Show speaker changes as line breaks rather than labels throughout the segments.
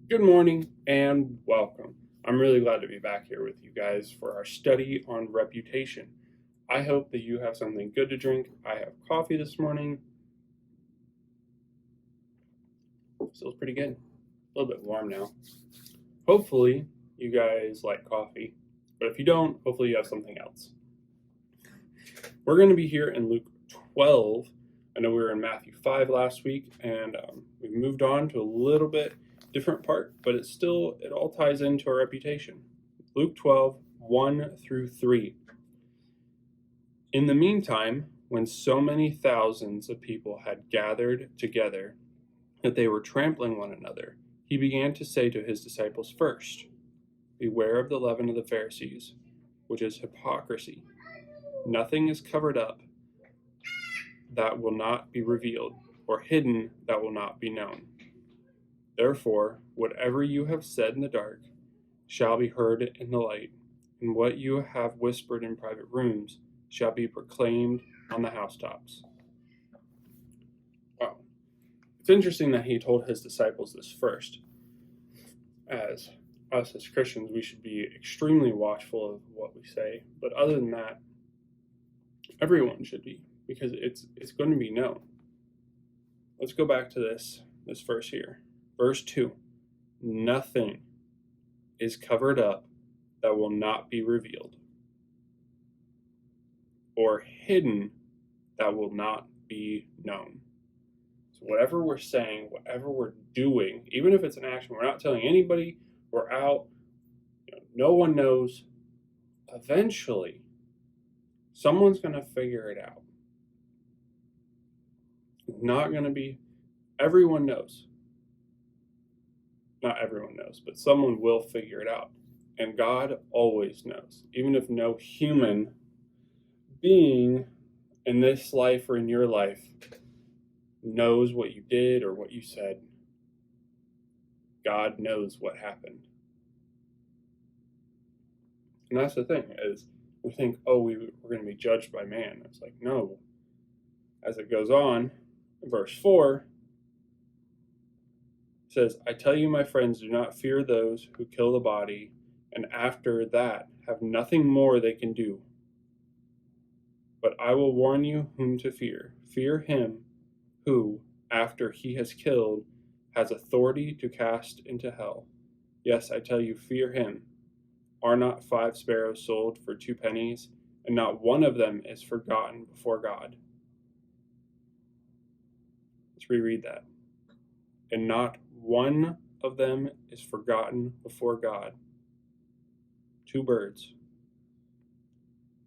Good morning and welcome. I'm really glad to be back here with you guys for our study on reputation. I hope that you have something good to drink. I have coffee this morning. Feels pretty good. A little bit warm now. Hopefully, you guys like coffee, but if you don't, hopefully you have something else. We're going to be here in Luke 12. I know we were in Matthew 5 last week, and we've moved on to a little bit different part, but it all ties into our reputation. Luke 12, 1 through 3. In the meantime, when so many thousands of people had gathered together that they were trampling one another, he began to say to his disciples first, "Beware of the leaven of the Pharisees, which is hypocrisy. Nothing is covered up that will not be revealed, or hidden that will not be known. Therefore, whatever you have said in the dark shall be heard in the light, and what you have whispered in private rooms shall be proclaimed on the housetops." Wow. It's interesting that he told his disciples this first. As us as Christians, we should be extremely watchful of what we say. But other than that, everyone should be, because it's going to be known. Let's go back to this verse here. Verse 2. Nothing is covered up that will not be revealed, or hidden that will not be known. So whatever we're saying, whatever we're doing, even if it's an action, we're not telling anybody, we're out, no one knows. Eventually, someone's going to figure it out. It's not going to be, everyone knows. Not everyone knows, but someone will figure it out. And God always knows. Even if no human being in this life or in your life knows what you did or what you said, God knows what happened. And that's the thing, is we think, we're going to be judged by man. It's like, no. As it goes on, verse 4 says, "I tell you, my friends, do not fear those who kill the body, and after that have nothing more they can do. But I will warn you whom to fear. Fear him who, after he has killed, has authority to cast into hell. Yes, I tell you, fear him. Are not 5 sparrows sold for 2 pennies, and not one of them is forgotten before God?" Let's reread that. "And not one of them is forgotten before God." 2 birds.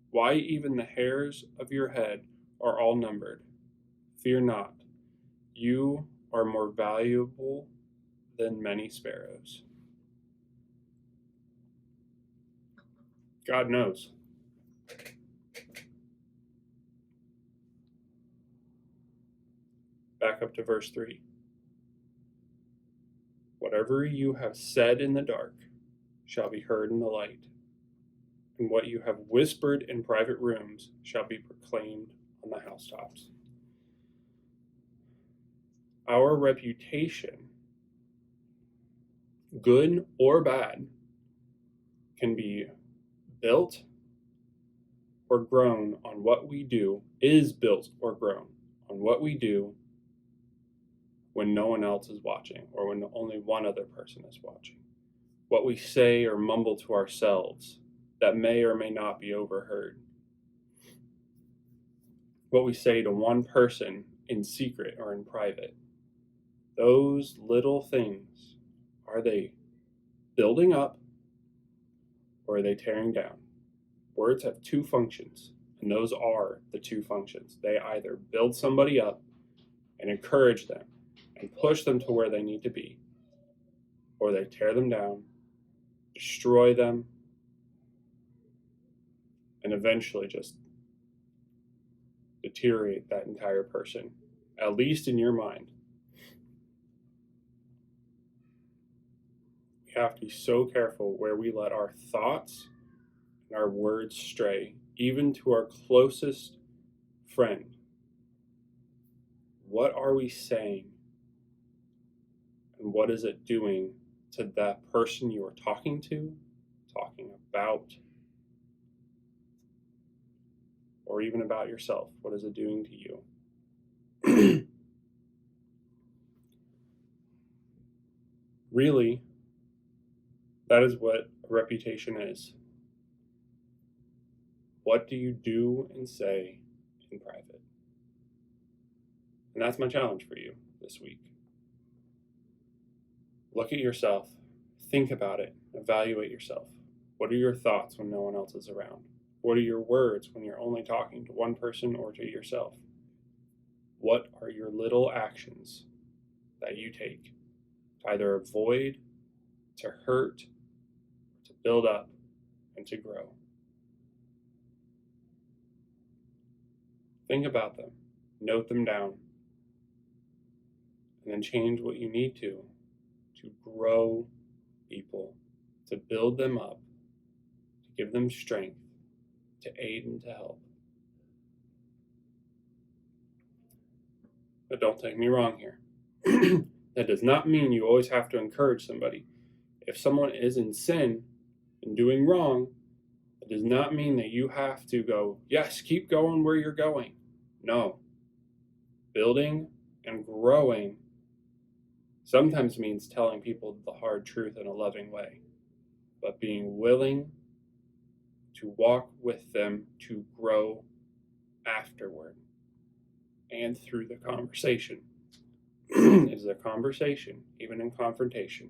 Why, even the hairs of your head are all numbered. Fear not. You are more valuable than many sparrows. God knows. Back up to verse 3. "Whatever you have said in the dark shall be heard in the light, and what you have whispered in private rooms shall be proclaimed on the housetops." Our reputation, good or bad, can be built or grown on what we do, is built or grown on what we do when no one else is watching, or when only one other person is watching. What we say or mumble to ourselves that may or may not be overheard. What we say to one person in secret or in private. Those little things, are they building up, or are they tearing down? Words have 2 functions, and those are the 2 functions. They either build somebody up and encourage them and push them to where they need to be, or they tear them down, destroy them, and eventually just deteriorate that entire person, at least in your mind. We have to be so careful where we let our thoughts and our words stray, even to our closest friend. What are we saying? And what is it doing to the person you are talking to, talking about, or even about yourself. What is it doing to you? Really, that is what a reputation is. What do you do and say in private? And that's my challenge for you this week. Look at yourself, think about it, evaluate yourself. What are your thoughts when no one else is around? What are your words when you're only talking to one person or to yourself? What are your little actions that you take to either avoid, to hurt, to build up, and to grow? Think about them, note them down, and then change what you need to grow people, to build them up, to give them strength, to aid and to help. But don't take me wrong here. That does not mean you always have to encourage somebody. If someone is in sin and doing wrong, it does not mean that you have to go, yes, keep going where you're going. No. Building and growing sometimes means telling people the hard truth in a loving way, but being willing to walk with them to grow afterward and through the conversation. It is a conversation, even in confrontation.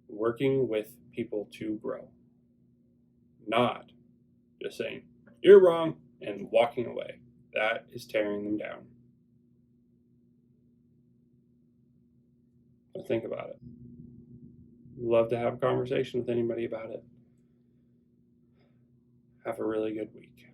Working with people to grow, not just saying, you're wrong, and walking away. That is tearing them down. So think about it. Love to have a conversation with anybody about it. Have a really good week.